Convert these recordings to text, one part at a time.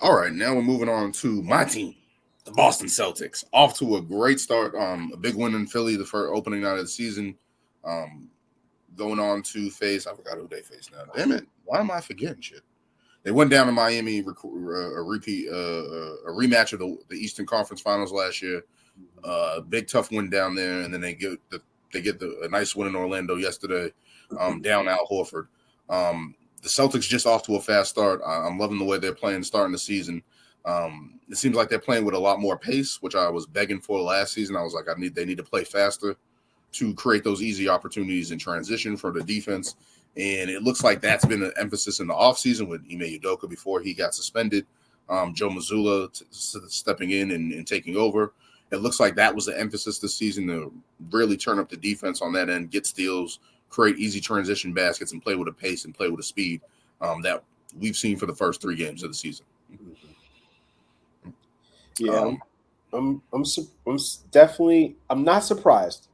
All right, now we're moving on to my team, the Boston Celtics. Off to a great start. A big win in Philly the first opening night of the season. Going on to face, I forgot who they face now. Damn it! Why am I forgetting shit? They went down to Miami, a rematch of the Eastern Conference Finals last year. Big tough win down there, and then they get a nice win in Orlando yesterday. Down Al Horford. The Celtics just off to a fast start. I'm loving the way they're playing, starting the season. It seems like they're playing with a lot more pace, which I was begging for last season. I was like, they need to play faster to create those easy opportunities in transition for the defense. And it looks like that's been an emphasis in the offseason with Ime Udoka before he got suspended. Joe Mazzulla stepping in and taking over. It looks like that was the emphasis this season to really turn up the defense on that end, get steals, create easy transition baskets, and play with a pace and play with a speed that we've seen for the first 3 games of the season. Yeah, I'm definitely. I'm not surprised.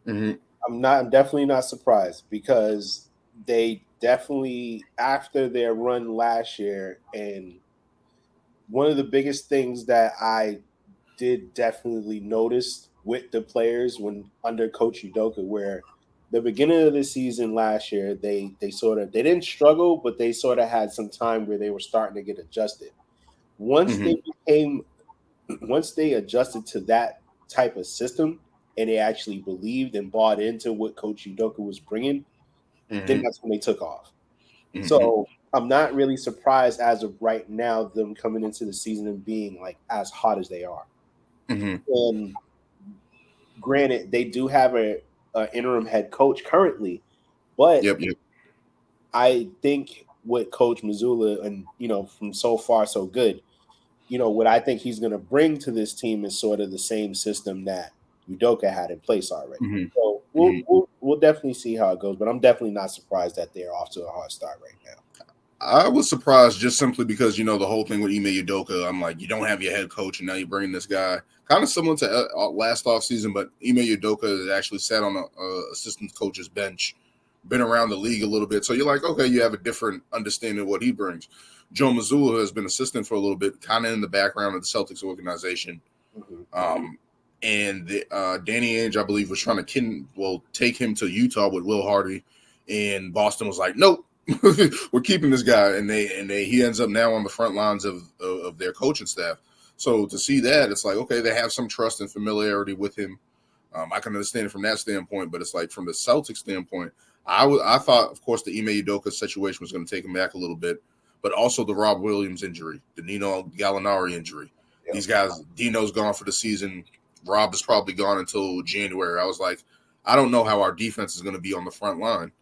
Mm-hmm. I'm definitely not surprised because they definitely, after their run last year, and one of the biggest things that I did definitely notice with the players when under Coach Udoka, where the beginning of the season last year, they didn't struggle, but they sort of had some time where they were starting to get adjusted. Once they adjusted to that type of system and they actually believed and bought into what Coach Udoka was bringing, then that's when they took off. Mm-hmm. So I'm not really surprised as of right now them coming into the season and being like as hot as they are. Mm-hmm. Granted, they do have a interim head coach currently, but Yep. I think with Coach Mazzulla and from so far so good, what I think he's going to bring to this team is sort of the same system that Udoka had in place already. Mm-hmm. So we'll definitely see how it goes, but I'm definitely not surprised that they're off to a hard start right now. I was surprised just simply because, the whole thing with Ime Udoka, I'm like, you don't have your head coach, and now you're bringing this guy. Kind of similar to last offseason, but Ime Udoka has actually sat on a assistant coach's bench, been around the league a little bit. So you're like, okay, you have a different understanding of what he brings. Joe Mazzulla has been assistant for a little bit, kind of in the background of the Celtics organization. And Danny Ainge, I believe, was trying to take him to Utah with Will Hardy, and Boston was like, nope. We're keeping this guy, and he ends up now on the front lines of their coaching staff. So to see that, it's like, okay, they have some trust and familiarity with him. I can understand it from that standpoint, but it's like from the Celtics standpoint, I thought, of course, the Ime Udoka situation was going to take him back a little bit, but also the Rob Williams injury, the Nino Gallinari injury. Yep. These guys, Dino's gone for the season. Rob is probably gone until January. I was like, I don't know how our defense is going to be on the front line.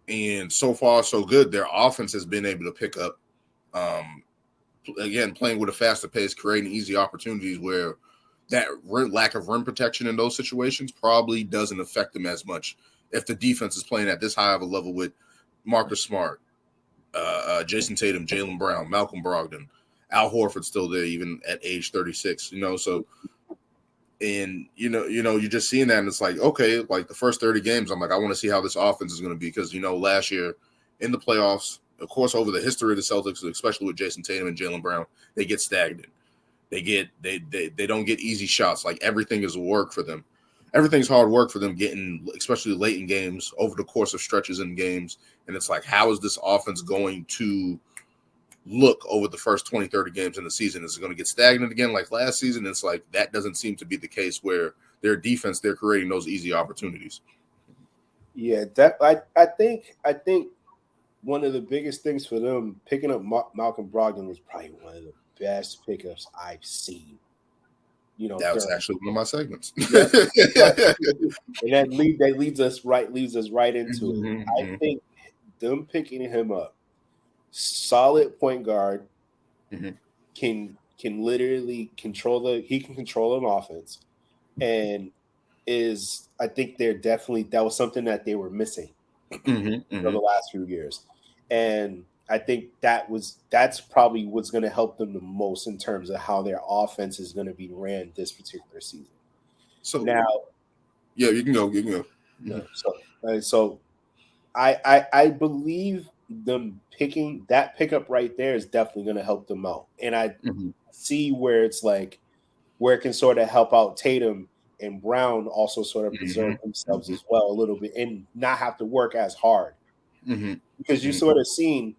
And so far, so good. Their offense has been able to pick up, again, playing with a faster pace, creating easy opportunities where that lack of rim protection in those situations probably doesn't affect them as much if the defense is playing at this high of a level with Marcus Smart, Jason Tatum, Jaylen Brown, Malcolm Brogdon, Al Horford still there even at age 36, so – and you're just seeing that, and it's like, okay, like the first 30 games, I'm like, I want to see how this offense is going to be because last year in the playoffs, of course, over the history of the Celtics, especially with Jason Tatum and Jaylen Brown, they get stagnant. They don't get easy shots. Like everything is work for them. Everything's hard work for them getting, especially late in games, over the course of stretches in games. And it's like, how is this offense going to look over the first 20, 30 games in the season? Is it going to get stagnant again like last season? It's like that doesn't seem to be the case where their defense, they're creating those easy opportunities. Yeah, I think one of the biggest things for them picking up Malcolm Brogdon was probably one of the best pickups I've seen. That was actually one of my segments. Yeah. And that leads us right into it. I think them picking him up, solid point guard, can literally control an offense, and I think that was something that they were missing for the last few years, and I think that's probably what's going to help them the most in terms of how their offense is going to be ran this particular season. So now, yeah, you can go. So I believe them picking that pickup right there is definitely going to help them out. And I see where it's like where it can sort of help out Tatum and Brown also sort of preserve themselves as well a little bit and not have to work as hard. Because you sort of seen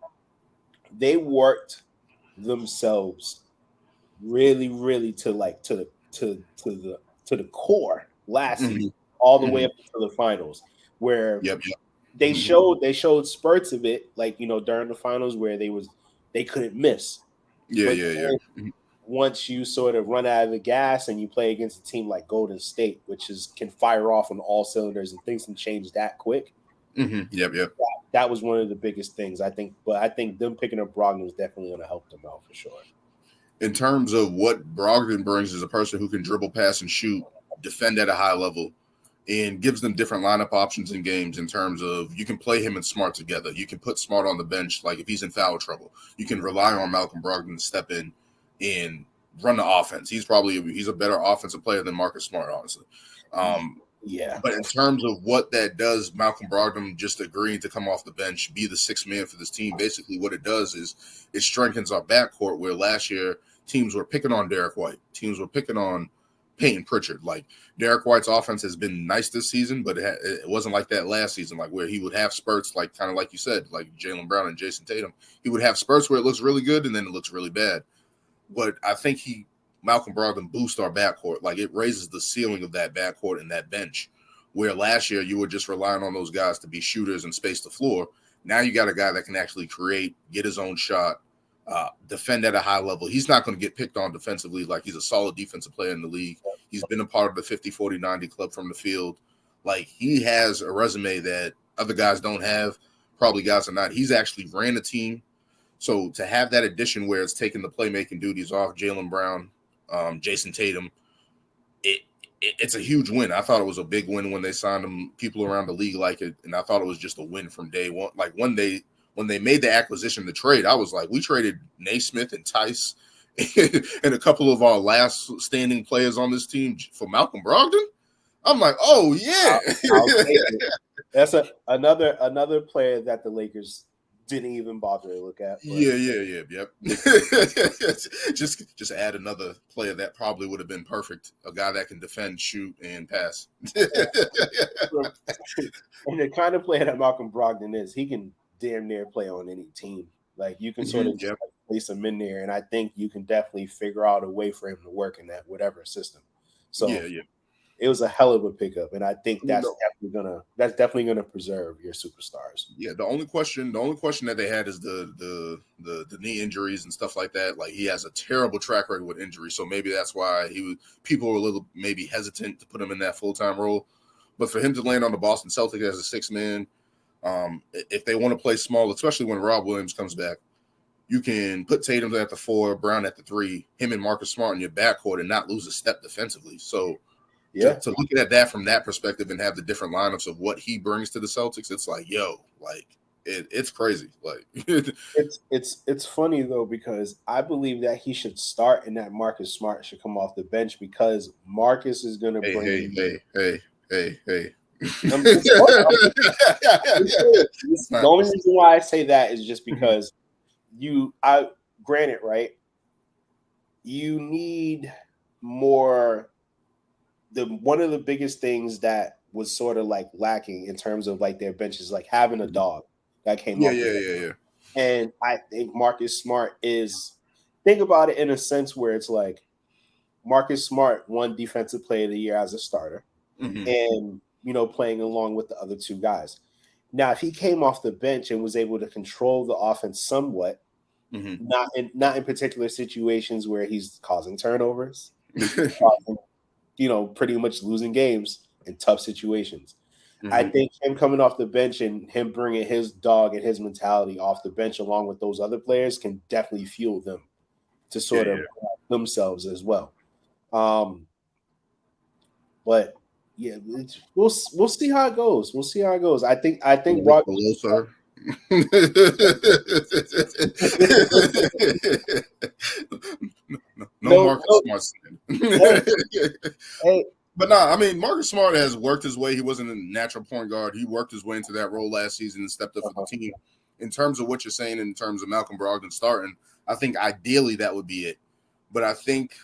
they worked themselves really, really to the core last season, all the way up to the finals, where they showed spurts of it, like during the finals where they couldn't miss. Once you sort of run out of the gas and you play against a team like Golden State, which can fire off on all cylinders and things can change that quick. That was one of the biggest things I think. But I think them picking up Brogdon is definitely going to help them out for sure. In terms of what Brogdon brings as a person who can dribble, pass, and shoot, defend at a high level, and gives them different lineup options in games in terms of you can play him and Smart together. You can put Smart on the bench, like if he's in foul trouble. You can rely on Malcolm Brogdon to step in and run the offense. He's a better offensive player than Marcus Smart, honestly. But in terms of what that does, Malcolm Brogdon just agreeing to come off the bench, be the sixth man for this team, basically what it does is it strengthens our backcourt, where last year teams were picking on Derek White. Teams were picking on Peyton Pritchard. Like, Derek White's offense has been nice this season, but it wasn't like that last season, like where he would have spurts, like kind of like you said, like Jaylen Brown and Jason Tatum. He would have spurts where it looks really good and then it looks really bad. But I think Malcolm Brogdon boosts our backcourt. Like, it raises the ceiling of that backcourt and that bench, where last year you were just relying on those guys to be shooters and space the floor. Now you got a guy that can actually create, get his own shot, defend at a high level. He's not going to get picked on defensively. Like, he's a solid defensive player in the league. He's been a part of the 50, 40, 90 club from the field. Like, he has a resume that other guys don't have. Probably guys are not. He's actually ran a team. So to have that addition where it's taking the playmaking duties off Jaylen Brown, Jason Tatum, it's a huge win. I thought it was a big win when they signed him. People around the league like it, and I thought it was just a win from day one. Like, when they made the acquisition, the trade, I was like, we traded Naismith and Tice and a couple of our last standing players on this team for Malcolm Brogdon. I'm like, oh yeah, that's another player that the Lakers didn't even bother to look at. Yep. just add another player that probably would have been perfect. A guy that can defend, shoot, and pass. And the kind of player that Malcolm Brogdon is, he can damn near play on any team. Like, you can sort of place him in there, and I think you can definitely figure out a way for him to work in that whatever system. So it was a hell of a pickup, and I think that's definitely gonna preserve your superstars. Yeah, the only question that they had is the knee injuries and stuff like that. Like, he has a terrible track record with injuries, so maybe that's why people were a little maybe hesitant to put him in that full-time role. But for him to land on the Boston Celtics as a sixth man, if they want to play small, especially when Rob Williams comes back, you can put Tatum at the 4, Brown at the 3, him and Marcus Smart in your backcourt and not lose a step defensively. So to look at that from that perspective and have the different lineups of what he brings to the Celtics, it's like, it's crazy. Like, it's funny though, because I believe that he should start and that Marcus Smart should come off the bench, because Marcus is going to bring. Hey. The only reason why I say that is just because granted, right? You need more. One of the biggest things that was sort of like lacking in terms of like their benches, like having a dog that came up. Yeah. And I think Marcus Smart think about it in a sense where it's like Marcus Smart won Defensive Player of the Year as a starter, and playing along with the other two guys. Now, if he came off the bench and was able to control the offense somewhat, not in particular situations where he's causing turnovers, pretty much losing games in tough situations. I think him coming off the bench and him bringing his dog and his mentality off the bench along with those other players can definitely fuel them to sort of themselves as well. But yeah, we'll see how it goes. I think Brock. No Marcus Smart. Hey. But I mean, Marcus Smart has worked his way. He wasn't a natural point guard. He worked his way into that role last season and stepped up for the team. in terms of what you're saying, in terms of Malcolm Brogdon starting, I think ideally that would be it. But I think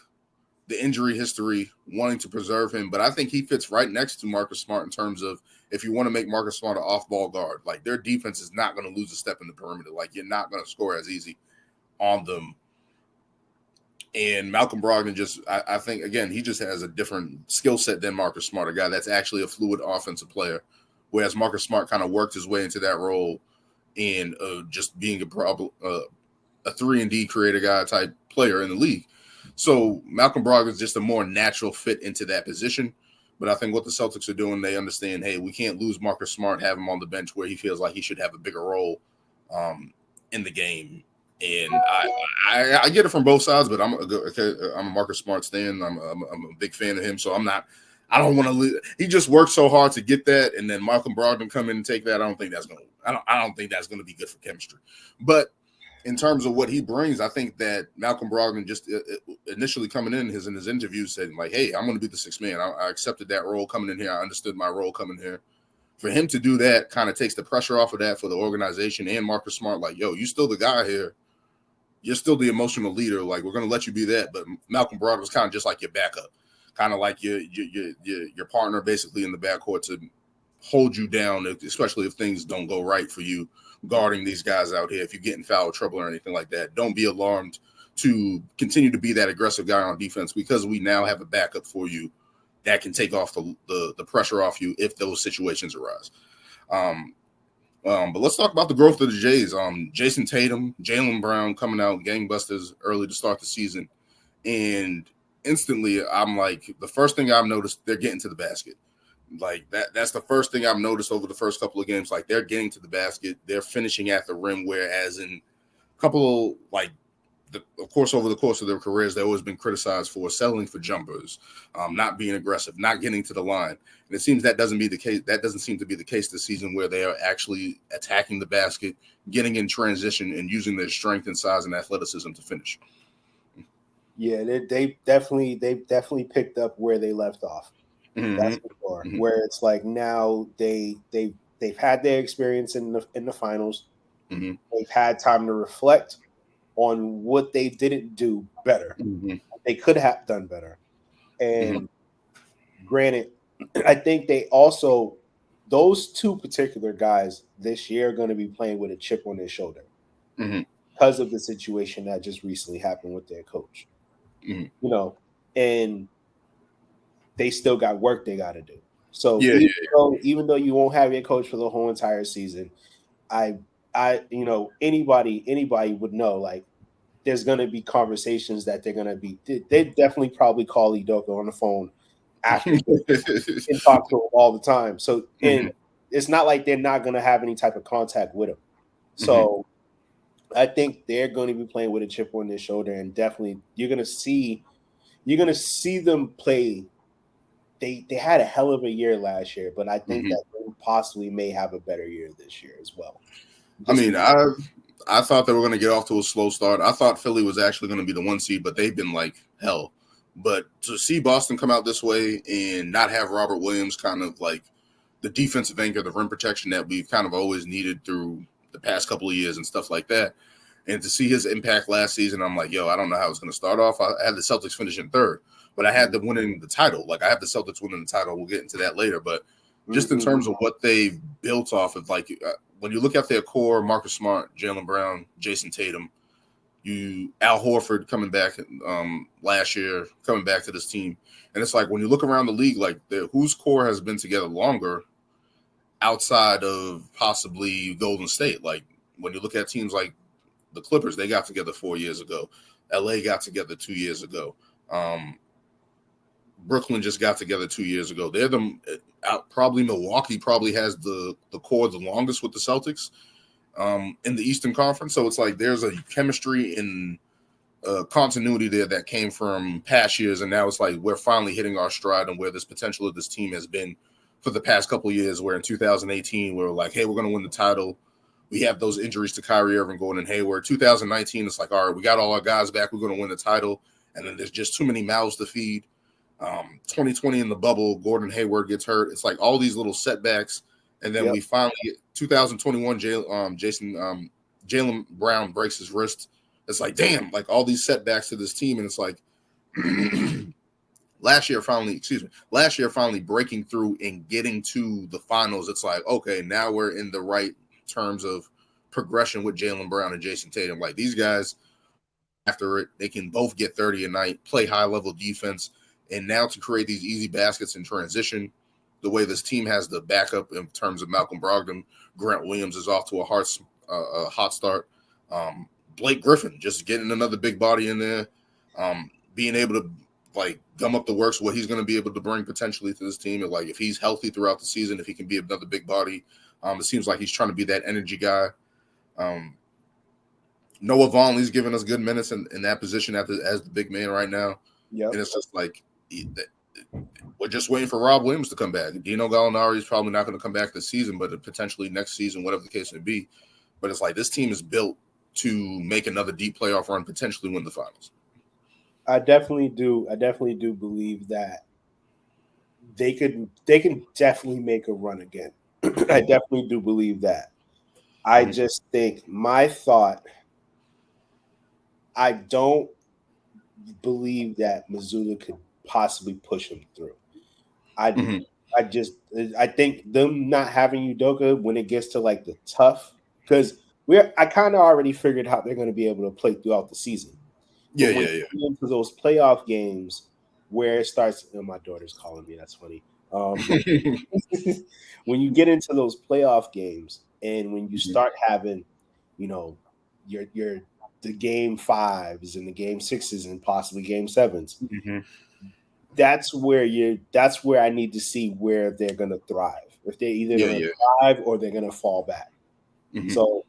the injury history, wanting to preserve him, but I think he fits right next to Marcus Smart in terms of if you want to make Marcus Smart an off-ball guard, like their defense is not going to lose a step in the perimeter. Like you're not going to score as easy on them. And Malcolm Brogdon I think, again, he just has a different skill set than Marcus Smart, a guy that's actually a fluid offensive player, whereas Marcus Smart kind of worked his way into that role in just being a 3-and-D creator guy type player in the league. So Malcolm Brogdon is just a more natural fit into that position. But I think what the Celtics are doing, they understand, hey, we can't lose Marcus Smart, have him on the bench where he feels like he should have a bigger role in the game. And I get it from both sides, but I'm a Marcus Smart stan. I'm a big fan of him, so I don't want to. He just worked so hard to get that, and then Malcolm Brogdon come in and take that. I don't think that's going to be good for chemistry. But in terms of what he brings, I think that Malcolm Brogdon just initially coming in his interview said like, "Hey, I'm going to be the sixth man. I accepted that role coming in here. I understood my role coming here." For him to do that kind of takes the pressure off of that for the organization and Marcus Smart. Like, yo, you still the guy here. You're still the emotional leader. Like, we're going to let you be that. But Malcolm Brogdon was kind of just like your backup, kind of like your partner basically in the backcourt to hold you down, especially if things don't go right for you guarding these guys out here. If you get in foul trouble or anything like that, don't be alarmed to continue to be that aggressive guy on defense because we now have a backup for you that can take off the pressure off you if those situations arise. But let's talk about the growth of the Jays. Jason Tatum, Jaylen Brown coming out gangbusters early to start the season. And instantly, I'm like, the first thing I've noticed, they're getting to the basket. Like that's the first thing I've noticed over the first couple of games. Like they're getting to the basket. They're finishing at the rim, whereas in a couple, of course, over the course of their careers, they've always been criticized for settling for jumpers, not being aggressive, not getting to the line. And it seems that doesn't seem to be the case this season, where they are actually attacking the basket, getting in transition, and using their strength and size and athleticism to finish. Yeah, they definitely picked up where they left off. Mm-hmm. That's for sure. Mm-hmm. Where it's like now they've had their experience in the finals. Mm-hmm. They've had time to reflect on what they didn't do better. Mm-hmm. They could have done better. And granted, I think they also, those two particular guys this year are going to be playing with a chip on their shoulder because of the situation that just recently happened with their coach. And they still got work they got to do. So even though you won't have your coach for the whole entire season, anybody would know, like, there's going to be conversations that they're going to be. They definitely probably call Udoka on the phone after and talk to him all the time. So and it's not like they're not going to have any type of contact with him. So I think they're going to be playing with a chip on their shoulder, and definitely you're going to see them play. They had a hell of a year last year, but I think that they possibly may have a better year this year as well. I thought they were going to get off to a slow start. I thought Philly was actually going to be the 1 seed, but they've been like hell. But to see Boston come out this way and not have Robert Williams kind of like the defensive anchor, the rim protection that we've kind of always needed through the past couple of years and stuff like that, and to see his impact last season, I'm like, yo, I don't know how it's going to start off. I had the Celtics finishing third, but I had them winning the title. Like I have the Celtics winning the title. We'll get into that later. But just in terms of what they've built off of, like when you look at their core, Marcus Smart, Jaylen Brown, Jason Tatum, Al Horford coming back last year, coming back to this team. And it's like when you look around the league, like whose core has been together longer outside of possibly Golden State? Like when you look at teams like the Clippers, they got together 4 years ago. LA got together 2 years ago. Brooklyn just got together 2 years ago. They're probably Milwaukee probably has the core the longest with the Celtics in the Eastern Conference. So it's like there's a chemistry and continuity there that came from past years, and now it's like we're finally hitting our stride and where this potential of this team has been for the past couple of years, where in 2018 we were like, hey, we're going to win the title. We have those injuries to Kyrie Irving, Gordon Hayward. 2019, it's like, all right, we got all our guys back. We're going to win the title. And then there's just too many mouths to feed. 2020 in the bubble, Gordon Hayward gets hurt. It's like all these little setbacks And then we finally 2021 Jaylen Brown breaks his wrist. It's like, damn, like all these setbacks to this team, and it's like last year finally breaking through and getting to the finals. It's like, okay, now we're in the right terms of progression with Jaylen Brown and Jason Tatum. Like these guys, after it, they can both get 30 a night, play high level defense, and now to create these easy baskets in transition. The way this team has the backup in terms of Malcolm Brogdon, Grant Williams is off to a hot start. Blake Griffin just getting another big body in there, being able to like gum up the works, what he's going to be able to bring potentially to this team. And like if he's healthy throughout the season, if he can be another big body, it seems like he's trying to be that energy guy. Noah Vonleh's giving us good minutes in that position as the big man right now. Yeah, and it's just like we're just waiting for Rob Williams to come back. Dino Gallinari is probably not going to come back this season, but potentially next season, whatever the case may be. But it's like this team is built to make another deep playoff run, potentially win the finals. I definitely do believe that they can definitely make a run again. I definitely do believe that. I just think I don't believe that Mazzulla could possibly push him through. I think them not having Udoka when it gets to like the tough, because I kind of already figured how they're going to be able to play throughout the season. Yeah. Into those playoff games where it starts. My daughter's calling me. That's funny. When you get into those playoff games and when you start having, your the game 5s and the game 6s and possibly game 7s. That's where I need to see where they're going to thrive. If they're either going to thrive or they're going to fall back. So,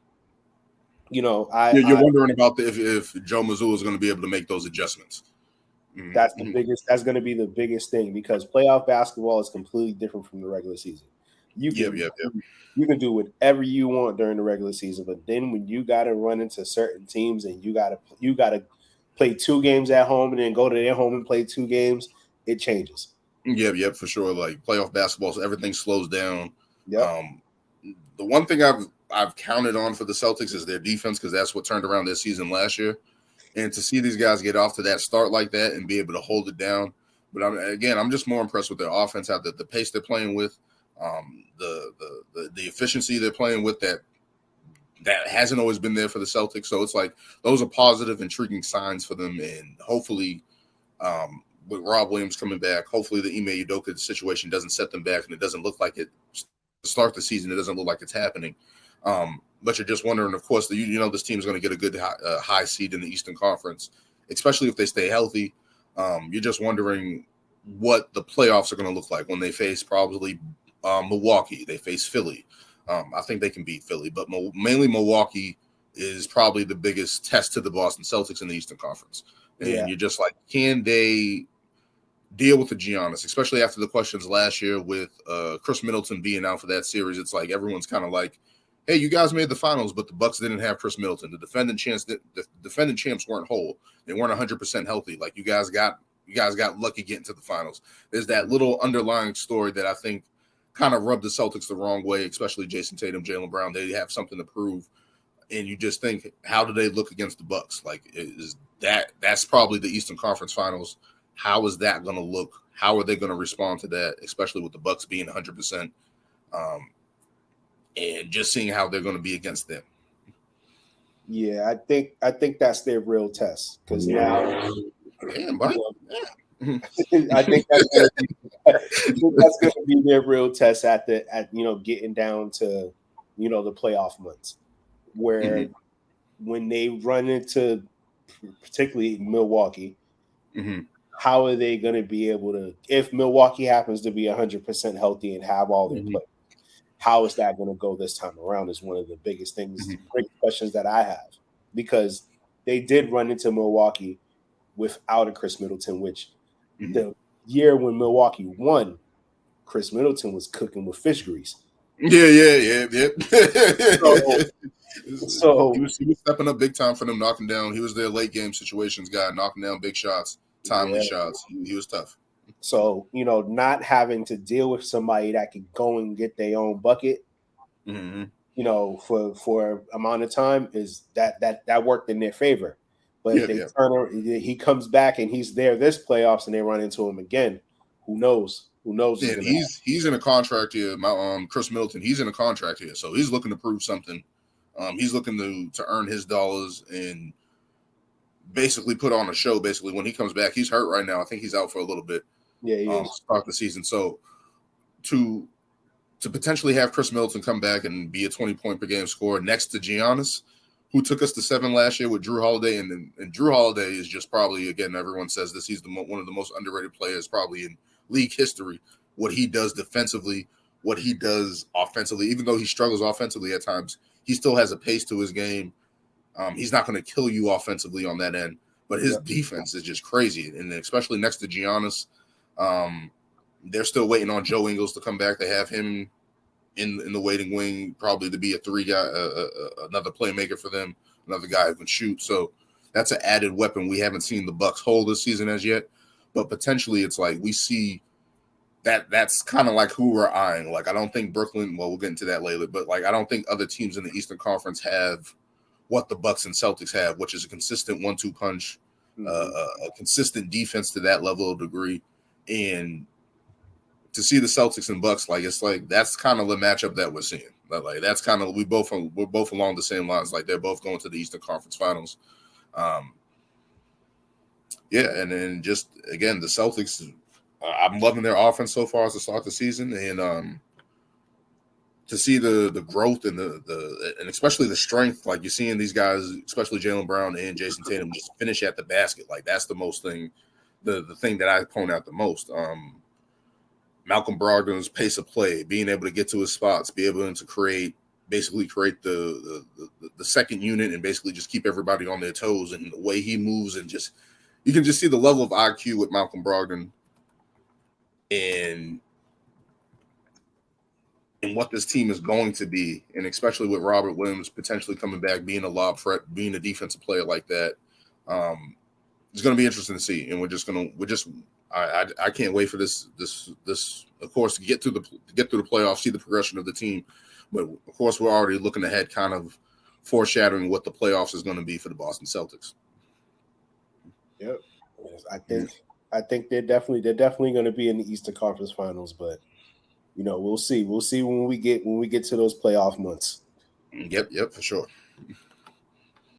you're wondering about if Joe Mazzulla is going to be able to make those adjustments. That's the biggest. That's going to be the biggest thing because playoff basketball is completely different from the regular season. You can do whatever you want during the regular season, but then when you got to run into certain teams and you got to play 2 games at home and then go to their home and play 2 games, it changes. Yeah, for sure. Like playoff basketball, so everything slows down. Yep. The one thing I've counted on for the Celtics is their defense because that's what turned around their season last year. And to see these guys get off to that start like that and be able to hold it down. But I'm just more impressed with their offense, how the pace they're playing with, the efficiency they're playing with that hasn't always been there for the Celtics. So it's like those are positive, intriguing signs for them. And hopefully with Rob Williams coming back, hopefully the Ime Udoka situation doesn't set them back and it doesn't look like it to start the season. It doesn't look like it's happening. But you're just wondering, of course, this team is going to get a good high seed in the Eastern Conference, especially if they stay healthy. You're just wondering what the playoffs are going to look like when they face probably Milwaukee. They face Philly. I think they can beat Philly, but mainly Milwaukee is probably the biggest test to the Boston Celtics in the Eastern Conference. And you're just like, can they deal with the Giannis, especially after the questions last year with Chris Middleton being out for that series? It's like everyone's kind of like, hey, you guys made the finals, but the Bucks didn't have Chris Middleton. The defending champs weren't whole. They weren't 100% healthy. Like you guys got lucky getting to the finals. There's that little underlying story that I think kind of rubbed the Celtics the wrong way, especially Jason Tatum, Jaylen Brown. They have something to prove, and you just think, how do they look against the Bucks? Like, that's probably the Eastern Conference Finals. How is that going to look? How are they going to respond to that, especially with the Bucks being 100%? And just seeing how they're going to be against them. Yeah, I think that's their real test because now, I think that's going to be their real test at getting down to the playoff months, where when they run into particularly Milwaukee, how are they going to be able to, if Milwaukee happens to be 100% healthy and have all their players? How is that going to go this time around is one of the biggest things, great questions that I have, because they did run into Milwaukee without a Chris Middleton, which the year when Milwaukee won, Chris Middleton was cooking with fish grease. Yeah. So he was stepping up big time for them, knocking down. He was their late game situations guy, knocking down big shots, timely shots. He was tough. So, not having to deal with somebody that can go and get their own bucket, for amount of time is that worked in their favor. But if he comes back and he's there this playoffs and they run into him again, who knows? Who knows? And he's in a contract here. Chris Middleton, he's in a contract here, so he's looking to prove something. He's looking to earn his dollars and basically put on a show. Basically, when he comes back, he's hurt right now. I think he's out for a little bit. Yeah, he is. Start the season. So to potentially have Chris Middleton come back and be a 20-point per game scorer next to Giannis, who took us to 7 last year with Drew Holiday, and Drew Holiday is just probably, again, everyone says this, he's one of the most underrated players probably in league history. What he does defensively, what he does offensively, even though he struggles offensively at times, he still has a pace to his game. He's not going to kill you offensively on that end, but his defense is just crazy, and especially next to Giannis. They're still waiting on Joe Ingles to come back. They have him in the waiting wing, probably to be a 3 guy, another playmaker for them, another guy who can shoot. So that's an added weapon we haven't seen the Bucks hold this season as yet. But potentially, it's like we see that's kind of like who we're eyeing. Like I don't think Brooklyn. Well, we'll get into that later. But like I don't think other teams in the Eastern Conference have what the Bucks and Celtics have, which is a consistent 1-2 punch, a consistent defense to that level of degree, and to see the Celtics and Bucks, like it's like that's kind of the matchup that we're seeing. Like that's kind of we're both along the same lines. Like they're both going to the Eastern Conference Finals. And then just again the Celtics, I'm loving their offense so far as to start the season, and to see the growth and and especially the strength, like you're seeing these guys, especially Jaylen Brown and Jason Tatum, just finish at the basket. Like that's the most thing, the thing that I point out the most. Malcolm Brogdon's pace of play, being able to get to his spots, be able to create the second unit and basically just keep everybody on their toes, and the way he moves, and just you can just see the level of IQ with Malcolm Brogdon and what this team is going to be, and especially with Robert Williams potentially coming back, being a lob threat, being a defensive player like that. It's going to be interesting to see, and I can't wait for this of course to get through the playoffs, see the progression of the team. But of course, we're already looking ahead, kind of foreshadowing what the playoffs is going to be for the Boston Celtics. Yep, I think they're definitely going to be in the Eastern Conference Finals, but we'll see when we get to those playoff months. Yep, for sure.